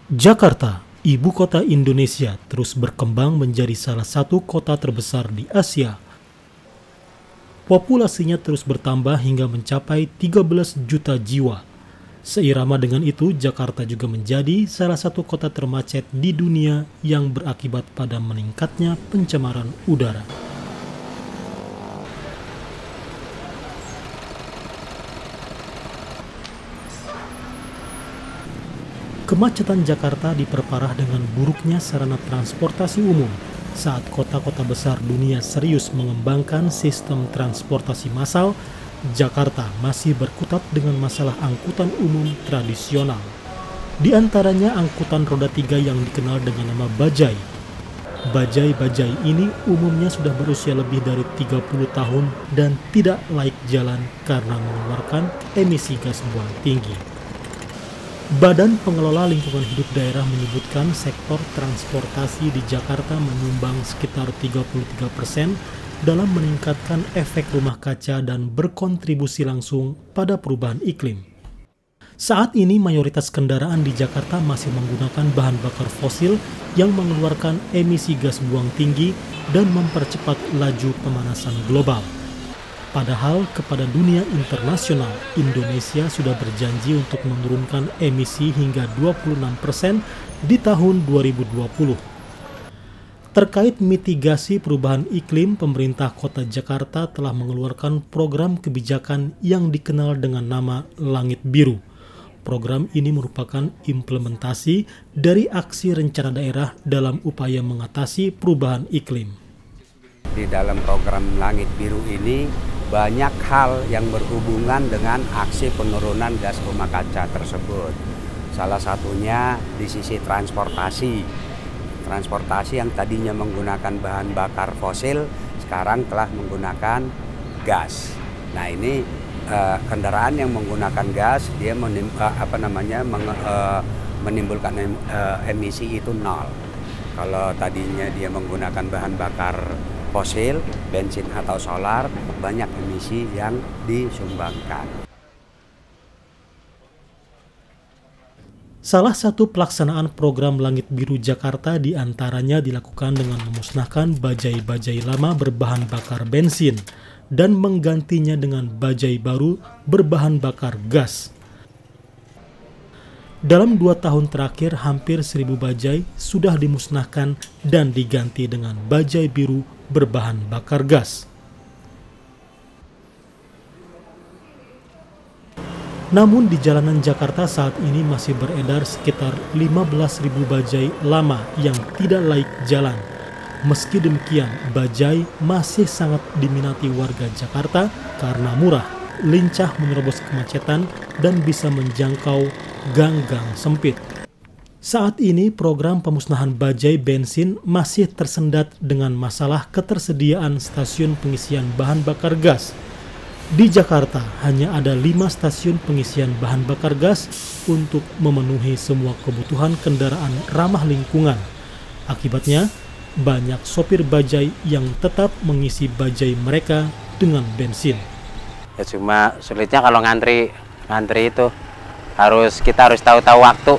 Jakarta, ibu kota Indonesia, terus berkembang menjadi salah satu kota terbesar di Asia. Populasinya terus bertambah hingga mencapai 13 juta jiwa. Seirama dengan itu, Jakarta juga menjadi salah satu kota termacet di dunia yang berakibat pada meningkatnya pencemaran udara. Kemacetan Jakarta diperparah dengan buruknya sarana transportasi umum saat kota-kota besar dunia serius mengembangkan sistem transportasi massal. Jakarta masih berkutat dengan masalah angkutan umum tradisional. Di antaranya angkutan roda 3 yang dikenal dengan nama bajai. Bajai-bajai ini umumnya sudah berusia lebih dari 30 tahun dan tidak layak jalan karena mengeluarkan emisi gas buang tinggi. Badan Pengelola Lingkungan Hidup Daerah menyebutkan sektor transportasi di Jakarta menyumbang sekitar 33% dalam meningkatkan efek rumah kaca dan berkontribusi langsung pada perubahan iklim. Saat ini mayoritas kendaraan di Jakarta masih menggunakan bahan bakar fosil yang mengeluarkan emisi gas buang tinggi dan mempercepat laju pemanasan global. Padahal kepada dunia internasional, Indonesia sudah berjanji untuk menurunkan emisi hingga 26% di tahun 2020. Terkait mitigasi perubahan iklim, pemerintah Kota Jakarta telah mengeluarkan program kebijakan yang dikenal dengan nama Langit Biru. Program ini merupakan implementasi dari aksi rencana daerah dalam upaya mengatasi perubahan iklim. Di dalam program Langit Biru ini, banyak hal yang berhubungan dengan aksi penurunan gas rumah kaca tersebut. Salah satunya di sisi transportasi. Transportasi yang tadinya menggunakan bahan bakar fosil sekarang telah menggunakan gas. Nah, ini kendaraan yang menggunakan gas dia menimbulkan emisi itu nol. Kalau tadinya dia menggunakan bahan bakar fosil, bensin atau solar, banyak emisi yang disumbangkan. Salah satu pelaksanaan program Langit Biru Jakarta diantaranya dilakukan dengan memusnahkan bajai-bajai lama berbahan bakar bensin dan menggantinya dengan bajai baru berbahan bakar gas. Dalam 2 tahun terakhir, hampir 1.000 bajai sudah dimusnahkan dan diganti dengan bajai biru berbahan bakar gas. Namun di jalanan Jakarta saat ini masih beredar sekitar 15.000 bajai lama yang tidak layak jalan. Meski demikian, bajai masih sangat diminati warga Jakarta karena murah, lincah menerobos kemacetan, dan bisa menjangkau gang-gang sempit. Saat ini program pemusnahan bajai bensin masih tersendat dengan masalah ketersediaan stasiun pengisian bahan bakar gas. Di Jakarta hanya ada 5 stasiun pengisian bahan bakar gas untuk memenuhi semua kebutuhan kendaraan ramah lingkungan. Akibatnya, banyak sopir bajai yang tetap mengisi bajai mereka dengan bensin. Ya cuma sulitnya kalau ngantri itu kita harus tahu waktu.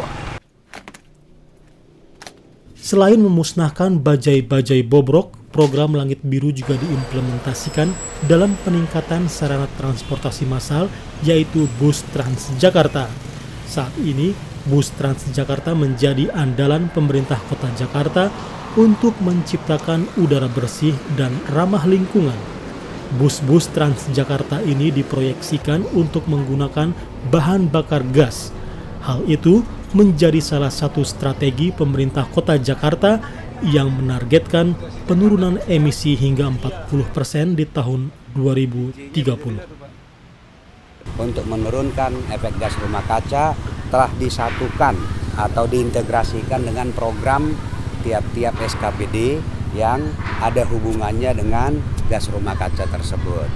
Selain memusnahkan bajai-bajai bobrok, program Langit Biru juga diimplementasikan dalam peningkatan sarana transportasi massal, yaitu bus Transjakarta. Saat ini, bus Transjakarta menjadi andalan pemerintah Kota Jakarta untuk menciptakan udara bersih dan ramah lingkungan. Bus-bus Transjakarta ini diproyeksikan untuk menggunakan bahan bakar gas. Hal itu menjadi salah satu strategi pemerintah Kota Jakarta yang menargetkan penurunan emisi hingga 40% di tahun 2030. Untuk menurunkan efek gas rumah kaca telah disatukan atau diintegrasikan dengan program tiap-tiap SKPD yang ada hubungannya dengan gas rumah kaca tersebut.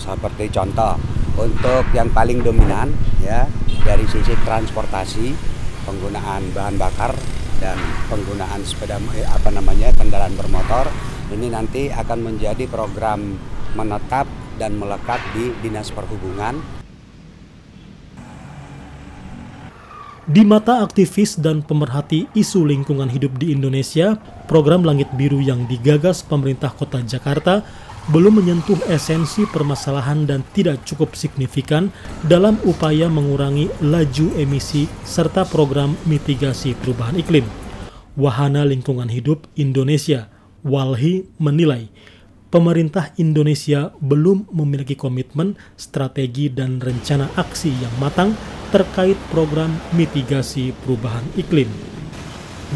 Seperti contoh, untuk yang paling dominan ya dari sisi transportasi, penggunaan bahan bakar dan penggunaan kendaraan bermotor, ini nanti akan menjadi program menetap dan melekat di Dinas Perhubungan. Di mata aktivis dan pemerhati isu lingkungan hidup di Indonesia, program Langit Biru yang digagas pemerintah Kota Jakarta belum menyentuh esensi permasalahan dan tidak cukup signifikan dalam upaya mengurangi laju emisi serta program mitigasi perubahan iklim. Wahana Lingkungan Hidup Indonesia, WALHI, menilai pemerintah Indonesia belum memiliki komitmen, strategi, dan rencana aksi yang matang terkait program mitigasi perubahan iklim.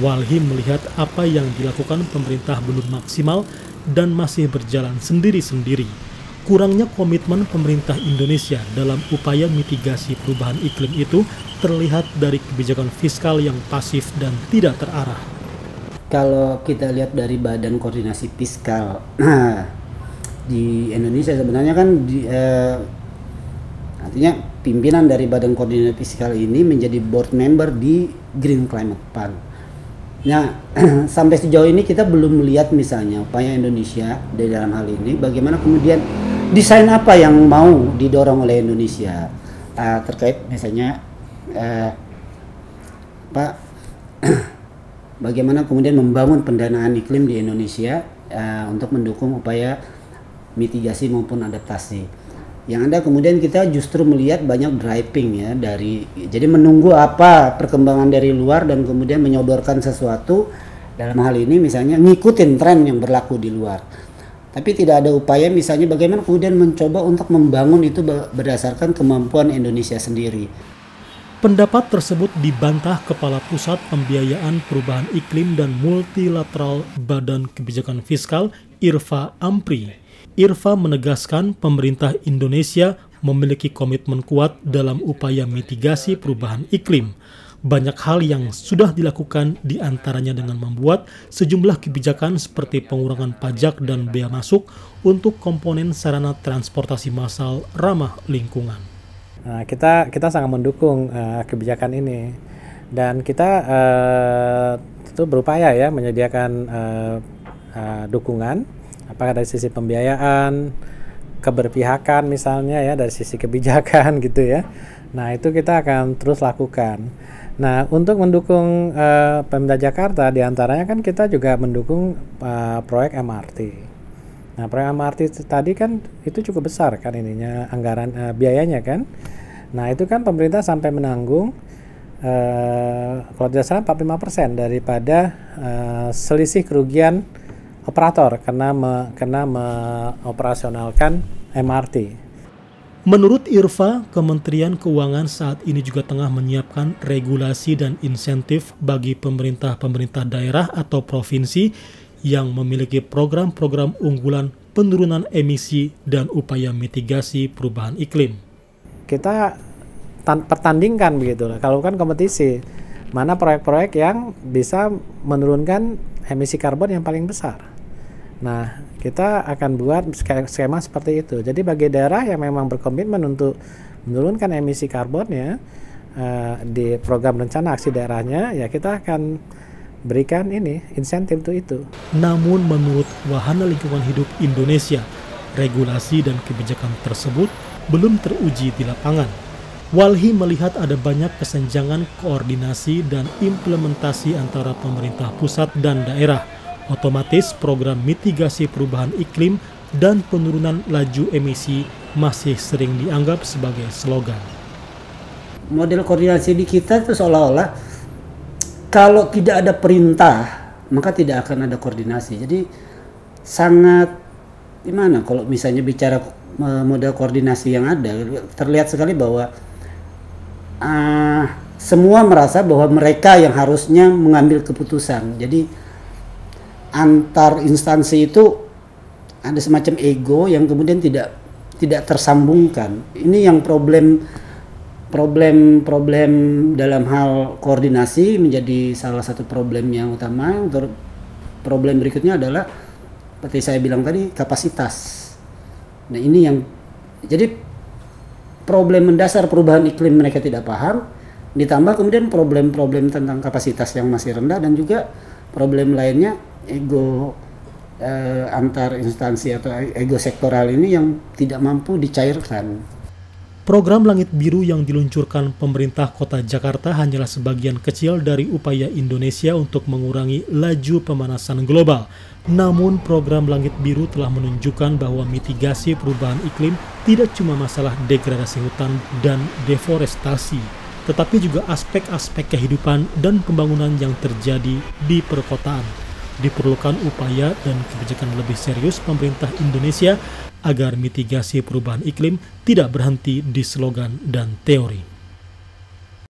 WALHI melihat apa yang dilakukan pemerintah belum maksimal dan masih berjalan sendiri-sendiri. Kurangnya komitmen pemerintah Indonesia dalam upaya mitigasi perubahan iklim itu terlihat dari kebijakan fiskal yang pasif dan tidak terarah. Kalau kita lihat dari Badan Koordinasi Fiskal di Indonesia sebenarnya kan artinya pimpinan dari Badan Koordinasi Fiskal ini menjadi board member di Green Climate Fund. Nah, sampai sejauh ini kita belum melihat misalnya upaya Indonesia di dalam hal ini, bagaimana kemudian desain apa yang mau didorong oleh Indonesia terkait misalnya bagaimana kemudian membangun pendanaan iklim di Indonesia untuk mendukung upaya mitigasi maupun adaptasi. Yang ada kemudian kita justru melihat banyak driving ya jadi menunggu apa perkembangan dari luar dan kemudian menyodorkan sesuatu, dalam hal ini misalnya ngikutin tren yang berlaku di luar. Tapi tidak ada upaya misalnya bagaimana kemudian mencoba untuk membangun itu berdasarkan kemampuan Indonesia sendiri. Pendapat tersebut dibantah Kepala Pusat Pembiayaan Perubahan Iklim dan Multilateral Badan Kebijakan Fiskal, Irva Ampri. Irva menegaskan pemerintah Indonesia memiliki komitmen kuat dalam upaya mitigasi perubahan iklim. Banyak hal yang sudah dilakukan, diantaranya dengan membuat sejumlah kebijakan seperti pengurangan pajak dan bea masuk untuk komponen sarana transportasi massal ramah lingkungan. Nah, kita sangat mendukung kebijakan ini, dan kita itu berupaya ya menyediakan dukungan, apakah dari sisi pembiayaan, keberpihakan misalnya ya, dari sisi kebijakan gitu ya. Nah, itu kita akan terus lakukan. Nah, untuk mendukung Pemda Jakarta diantaranya kan kita juga mendukung proyek MRT. Nah, proyek MRT tadi kan itu cukup besar kan ininya, anggaran biayanya kan. Nah, itu kan pemerintah sampai menanggung kalau tidak salah 45% daripada selisih kerugian operator karena mengoperasionalkan MRT. Menurut Irva, Kementerian Keuangan saat ini juga tengah menyiapkan regulasi dan insentif bagi pemerintah-pemerintah daerah atau provinsi yang memiliki program-program unggulan penurunan emisi dan upaya mitigasi perubahan iklim. Kita pertandingkan begitu lah, kalau kan kompetisi, mana proyek-proyek yang bisa menurunkan emisi karbon yang paling besar. Nah, kita akan buat skema seperti itu. Jadi bagi daerah yang memang berkomitmen untuk menurunkan emisi karbonnya di program rencana aksi daerahnya, ya kita akan berikan ini insentif untuk itu. Namun menurut Wahana Lingkungan Hidup Indonesia, regulasi dan kebijakan tersebut belum teruji di lapangan. WALHI melihat ada banyak kesenjangan koordinasi dan implementasi antara pemerintah pusat dan daerah. Otomatis program mitigasi perubahan iklim dan penurunan laju emisi masih sering dianggap sebagai slogan. Model koordinasi di kita itu seolah-olah kalau tidak ada perintah maka tidak akan ada koordinasi. Jadi sangat gimana kalau misalnya bicara model koordinasi yang ada, terlihat sekali bahwa semua merasa bahwa mereka yang harusnya mengambil keputusan. Jadi antar instansi itu ada semacam ego yang kemudian tidak tersambungkan. Ini yang problem dalam hal koordinasi menjadi salah satu problem yang utama. Untuk problem berikutnya adalah seperti saya bilang tadi, kapasitas. Nah, ini yang jadi problem mendasar perubahan iklim mereka tidak paham, ditambah kemudian problem-problem tentang kapasitas yang masih rendah, dan juga problem lainnya ego antar instansi atau ego sektoral ini yang tidak mampu dicairkan. Program Langit Biru yang diluncurkan pemerintah Kota Jakarta hanyalah sebagian kecil dari upaya Indonesia untuk mengurangi laju pemanasan global. Namun program Langit Biru telah menunjukkan bahwa mitigasi perubahan iklim tidak cuma masalah degradasi hutan dan deforestasi, tetapi juga aspek-aspek kehidupan dan pembangunan yang terjadi di perkotaan. Diperlukan upaya dan kebijakan lebih serius pemerintah Indonesia agar mitigasi perubahan iklim tidak berhenti di slogan dan teori.